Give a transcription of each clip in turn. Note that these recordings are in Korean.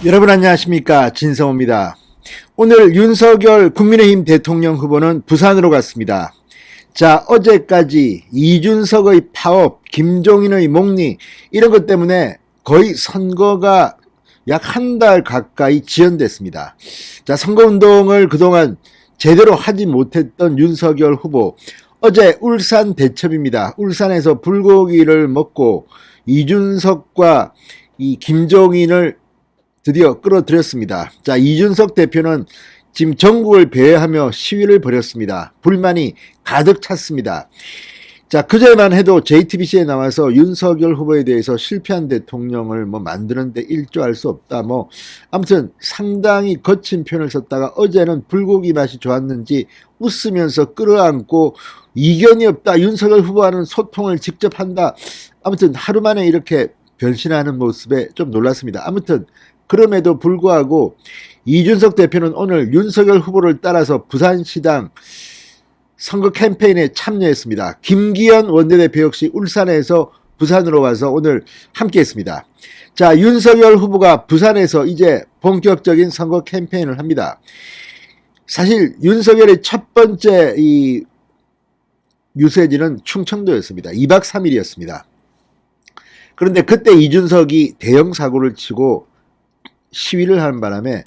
여러분 안녕하십니까, 진성호입니다. 오늘 윤석열 국민의힘 대통령 후보는 부산으로 갔습니다. 자, 어제까지 이준석의 파업, 김종인의 목리 이런 것 때문에 거의 선거가 약 한 달 가까이 지연됐습니다. 자, 선거운동을 그동안 제대로 하지 못했던 윤석열 후보, 어제 울산 대첩입니다. 울산에서 불고기를 먹고 이준석과 이 김종인을 드디어 끌어들였습니다. 자, 이준석 대표는 지금 전국을 배회하며 시위를 벌였습니다. 불만이 가득 찼습니다. 자, 그제만 해도 JTBC에 나와서 윤석열 후보에 대해서 실패한 대통령을 만드는데 일조할 수 없다. 아무튼 상당히 거친 표현을 썼다가 어제는 불고기 맛이 좋았는지 웃으면서 끌어안고 이견이 없다. 윤석열 후보와는 소통을 직접 한다. 아무튼 하루 만에 이렇게 변신하는 모습에 좀 놀랐습니다. 아무튼 그럼에도 불구하고 이준석 대표는 오늘 윤석열 후보를 따라서 부산시당 선거 캠페인에 참여했습니다. 김기현 원내대표 역시 울산에서 부산으로 와서 오늘 함께했습니다. 자, 윤석열 후보가 부산에서 이제 본격적인 선거 캠페인을 합니다. 사실 윤석열의 첫 번째 이 유세지는 충청도였습니다. 2박 3일이었습니다. 그런데 그때 이준석이 대형 사고를 치고 시위를 하는 바람에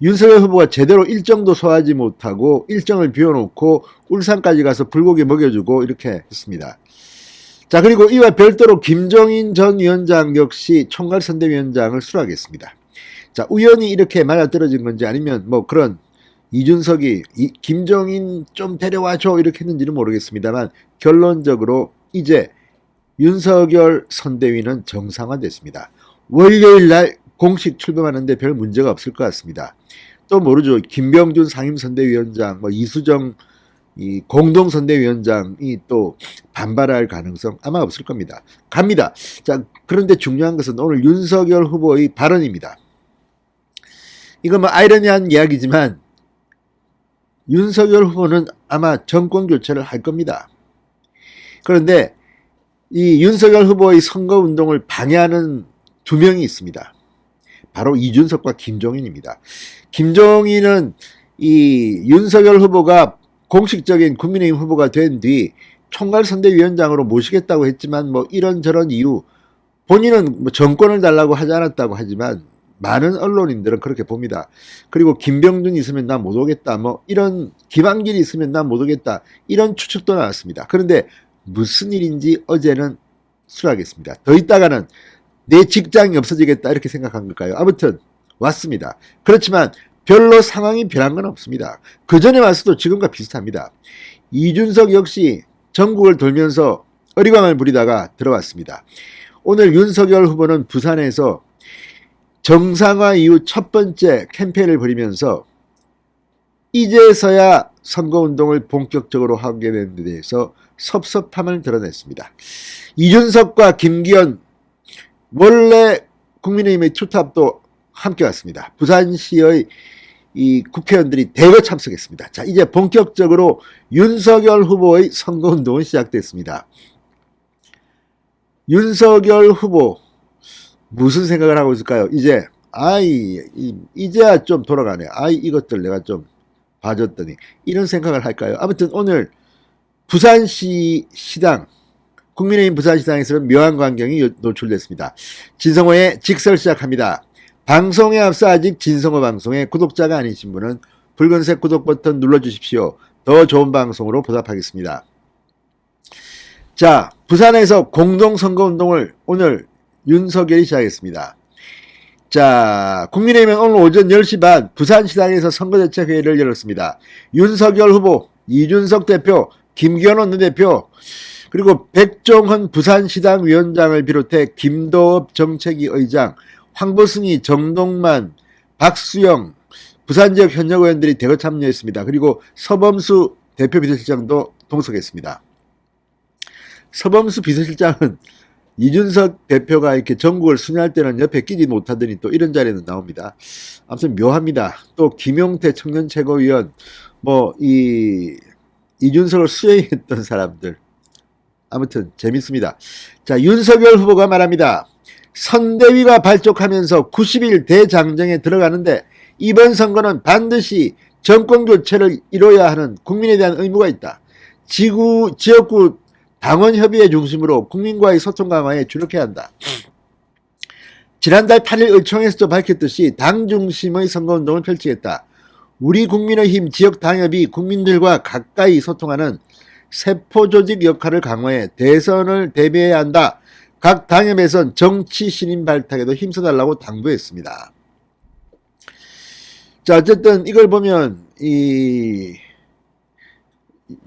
윤석열 후보가 제대로 일정도 소화하지 못하고 일정을 비워놓고 울산까지 가서 불고기 먹여주고 이렇게 했습니다. 자, 그리고 이와 별도로 김종인 전 위원장 역시 총괄선대위원장을 수락했습니다. 자, 우연히 이렇게 맞아떨어진 건지 아니면 그런 이준석이 김종인 좀 데려와줘 이렇게 했는지는 모르겠습니다만 결론적으로 이제 윤석열 선대위는 정상화됐습니다. 월요일 날 공식 출범하는데 별 문제가 없을 것 같습니다. 또 모르죠. 김병준 상임선대위원장, 이수정 이 공동선대위원장이 또 반발할 가능성 아마 없을 겁니다. 갑니다. 자, 그런데 중요한 것은 오늘 윤석열 후보의 발언입니다. 이건 아이러니한 이야기지만 윤석열 후보는 아마 정권 교체를 할 겁니다. 그런데 이 윤석열 후보의 선거운동을 방해하는 두 명이 있습니다. 바로 이준석과 김종인입니다. 김종인은 이 윤석열 후보가 공식적인 국민의힘 후보가 된 뒤 총괄선대위원장으로 모시겠다고 했지만 이런저런 이유, 본인은 정권을 달라고 하지 않았다고 하지만 많은 언론인들은 그렇게 봅니다. 그리고 김병준 있으면 나 못 오겠다, 이런 김한길이 있으면 나 못 오겠다, 이런 추측도 나왔습니다. 그런데 무슨 일인지 어제는 수락했습니다. 더 있다가는 내 직장이 없어지겠다 이렇게 생각한 걸까요? 아무튼 왔습니다. 그렇지만 별로 상황이 변한 건 없습니다. 그 전에 왔어도 지금과 비슷합니다. 이준석 역시 전국을 돌면서 어리광을 부리다가 들어왔습니다. 오늘 윤석열 후보는 부산에서 정상화 이후 첫 번째 캠페인을 벌이면서 이제서야 선거운동을 본격적으로 하게 된 데 대해서 섭섭함을 드러냈습니다. 이준석과 김기현 원래 국민의힘의 투탑도 함께 왔습니다. 부산시의 이 국회의원들이 대거 참석했습니다. 자, 이제 본격적으로 윤석열 후보의 선거운동은 시작됐습니다. 윤석열 후보 무슨 생각을 하고 있을까요? 이제야 좀 돌아가네. 이것들 내가 좀 봐줬더니 이런 생각을 할까요? 아무튼 오늘 부산시 시당 국민의힘 부산시당에서는 묘한 광경이 노출됐습니다. 진성호의 직설 시작합니다. 방송에 앞서 아직 진성호 방송의 구독자가 아니신 분은 붉은색 구독 버튼 눌러주십시오. 더 좋은 방송으로 보답하겠습니다. 자, 부산에서 공동선거운동을 오늘 윤석열이 시작했습니다. 자, 국민의힘은 오늘 오전 10시 반 부산시당에서 선거대책회의를 열었습니다. 윤석열 후보, 이준석 대표, 김기현 원내대표, 그리고 백종헌 부산시당 위원장을 비롯해 김도읍 정책위 의장, 황보승이, 정동만, 박수영, 부산지역 현역 의원들이 대거 참여했습니다. 그리고 서범수 대표 비서실장도 동석했습니다. 서범수 비서실장은 이준석 대표가 이렇게 전국을 순회할 때는 옆에 끼지 못하더니 또 이런 자리는 나옵니다. 아무튼 묘합니다. 또 김용태 청년 최고위원, 이준석을 수행했던 사람들. 아무튼 재밌습니다. 자, 윤석열 후보가 말합니다. 선대위가 발족하면서 90일 대장정에 들어가는데 이번 선거는 반드시 정권교체를 이뤄야 하는 국민에 대한 의무가 있다. 지역구 당원협의회 중심으로 국민과의 소통 강화에 주력해야 한다. 지난달 8일 의총에서도 밝혔듯이 당 중심의 선거운동을 펼치겠다. 우리 국민의힘 지역당협이 국민들과 가까이 소통하는 세포조직 역할을 강화해 대선을 대비해야 한다. 각 당협에선 정치 신인 발탁에도 힘써달라고 당부했습니다. 자, 어쨌든 이걸 보면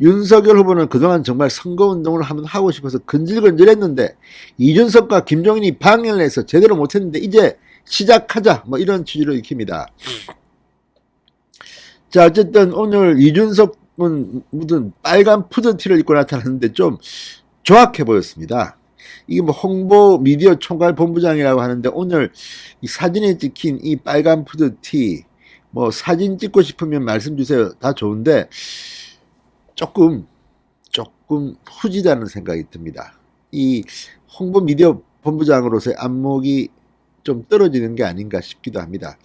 윤석열 후보는 그동안 정말 선거운동을 한번 하고 싶어서 근질근질했는데 이준석과 김종인이 방해를 해서 제대로 못했는데 이제 시작하자 뭐 이런 취지로 익힙니다. 자, 어쨌든 오늘 이준석은 무슨 빨간 푸드티를 입고 나타났는데 좀 조악해 보였습니다. 이게 뭐 홍보 미디어 총괄 본부장이라고 하는데 오늘 이 사진에 찍힌 이 빨간 푸드티 뭐 사진 찍고 싶으면 말씀 주세요. 다 좋은데 조금 후지다는 생각이 듭니다. 이 홍보 미디어 본부장으로서의 안목이 좀 떨어지는 게 아닌가 싶기도 합니다.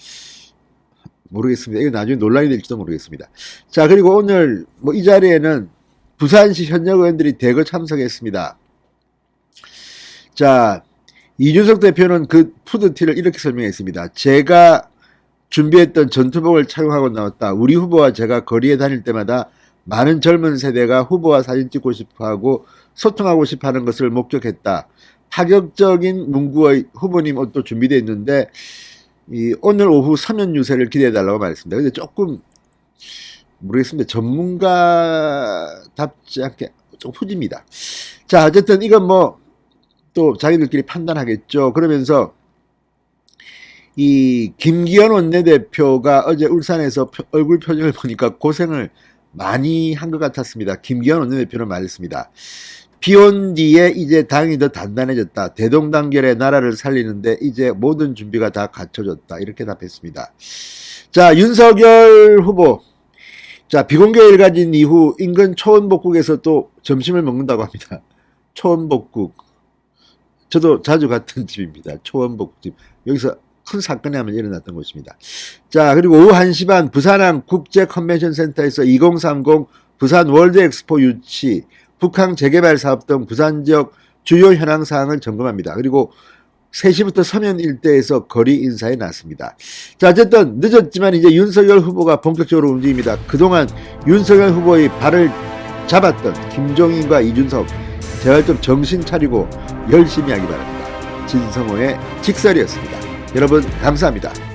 모르겠습니다. 이거 나중에 논란이 될지도 모르겠습니다. 자, 그리고 오늘 뭐 이 자리에는 부산시 현역 의원들이 대거 참석했습니다. 자, 이준석 대표는 그 푸드티를 이렇게 설명했습니다. 제가 준비했던 전투복을 착용하고 나왔다. 우리 후보와 제가 거리에 다닐 때마다 많은 젊은 세대가 후보와 사진 찍고 싶어하고 소통하고 싶어하는 것을 목격했다. 파격적인 문구의 후보님 옷도 준비되어 있는데 오늘 오후 서면 유세를 기대해달라고 말했습니다. 근데 조금 모르겠습니다. 전문가답지 않게 좀 후집니다. 자, 어쨌든 이건 뭐 또 자기들끼리 판단하겠죠. 그러면서 이 김기현 원내대표가 어제 울산에서 얼굴 표정을 보니까 고생을 많이 한 것 같았습니다. 김기현 원내대표는 말했습니다. 비온 뒤에 이제 당이 더 단단해졌다. 대동단결의 나라를 살리는데 이제 모든 준비가 다 갖춰졌다. 이렇게 답했습니다. 자, 윤석열 후보. 자, 비공개를 가진 이후 인근 초원복국에서 또 점심을 먹는다고 합니다. 초원복국. 저도 자주 갔던 집입니다. 초원복집. 여기서 큰 사건이 한번 일어났던 곳입니다. 자, 그리고 오후 1시 반 부산항 국제컨벤션센터에서 2030 부산 월드엑스포 유치, 북항 재개발 사업 등 부산 지역 주요 현황 사항을 점검합니다. 그리고 3시부터 서면 일대에서 거리 인사에 나섭니다. 자, 어쨌든 늦었지만 이제 윤석열 후보가 본격적으로 움직입니다. 그동안 윤석열 후보의 발을 잡았던 김종인과 이준석, 제발 좀 정신 차리고 열심히 하기 바랍니다. 진성호의 직설이었습니다. 여러분 감사합니다.